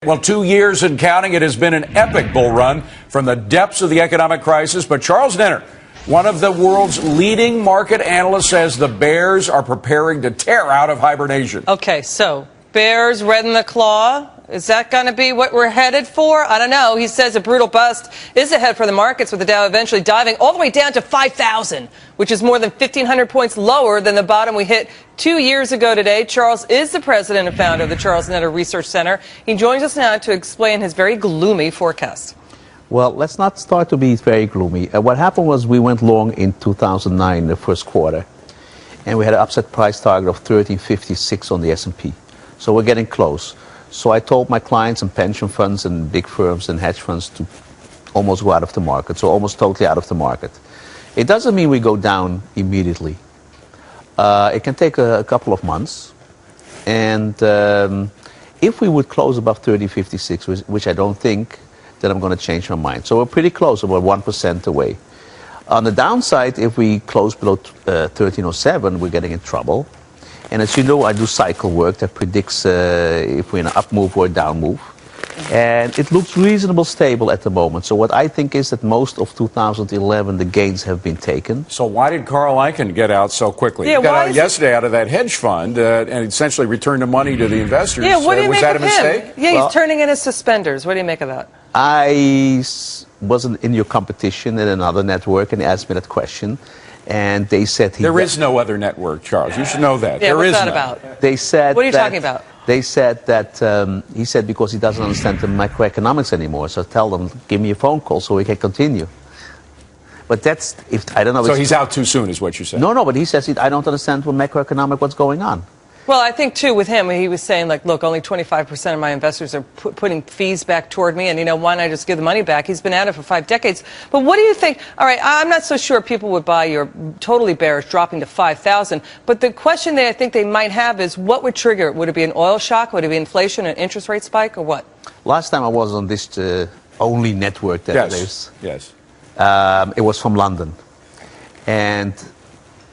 Well, 2 years and counting, it has been an epic bull run from the depths of the economic crisis. But Charles Nenner, one of the world's leading market analysts, says the bears are preparing to tear out of hibernation. Okay, so bears red in the claw. Is that going to be what we're headed for? I don't know. He says a brutal bust is ahead for the markets, with the Dow eventually diving all the way down to 5,000, which is more than 1,500 points lower than the bottom we hit 2 years ago today. Charles is the president and founder of the Charles Nenner Research Center. He joins us now to explain his very gloomy forecast. Well, let's not start to be very gloomy. What happened was we went long in 2009, the first quarter, and we had an upside price target of 1356 on the S&P. So we're getting close. So I told my clients and pension funds and big firms and hedge funds to almost go out of the market, so almost totally out of the market. It doesn't mean we go down immediately. It can take a couple of months. And if we would close above 3056, which I don't think, then I'm going to change my mind. So we're pretty close, about 1% away. On the downside, if we close below 1307, we're getting in trouble. And as you know, I do cycle work that predicts if we're in an up move or a down move. And it looks reasonably stable at the moment. So what I think is that most of 2011, the gains have been taken. So why did Carl Icahn get out so quickly? Yeah, he got out yesterday out of that hedge fund and essentially returned the money to the investors. Yeah, what do you was make that of a mistake? him? Yeah, he's turning in his suspenders. What do you make of that? I wasn't in your competition in another network and asked me that question. And they said there is no other network, Charles. You should know that. Yeah, there what's is that none. about? They said. What are you talking about? They said that he said because he doesn't understand the macroeconomics anymore. So tell them, give me a phone call so we can continue. But that's if I don't know. So he's out too soon, is what you said? No. But he says I don't understand what macroeconomic what's going on. Well, I think, too, with him, he was saying, like, look, only 25% of my investors are putting fees back toward me, and, you know, why not just give the money back? He's been at it for 5 decades. But what do you think? All right, I'm not so sure people would buy your totally bearish dropping to 5,000. But the question I think they might have is, what would trigger it? Would it be an oil shock? Would it be inflation, an interest rate spike, or what? Last time I was on this only network that yes. Yes. It was from London. And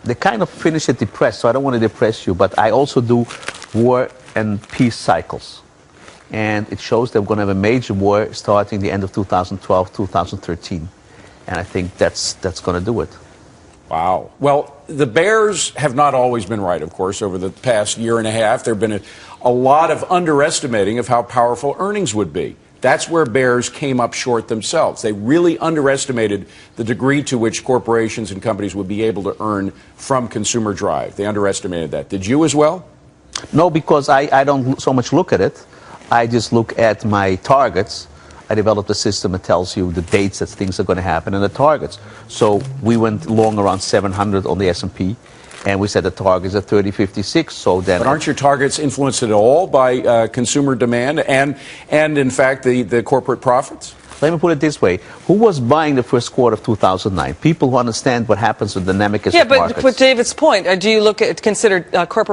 they kind of finished it depressed, so I don't want to depress you, but I also do war and peace cycles. And it shows that we're going to have a major war starting the end of 2012, 2013. And I think that's going to do it. Wow. Well, the bears have not always been right, of course, over the past year and a half. There have been a lot of underestimating of how powerful earnings would be. That's where bears came up short themselves. They really underestimated the degree to which corporations and companies would be able to earn from consumer drive. They underestimated that. Did you as well? No, because I don't so much look at it. I just look at my targets. I developed a system that tells you the dates that things are going to happen and the targets. So we went long around 700 on the S&P. And we set the targets at 3056. So then, but aren't your targets influenced at all by consumer demand and in fact the corporate profits? Let me put it this way: who was buying the first quarter of 2009? People who understand what happens with dynamic markets. Yeah, but David's point: do you consider corporate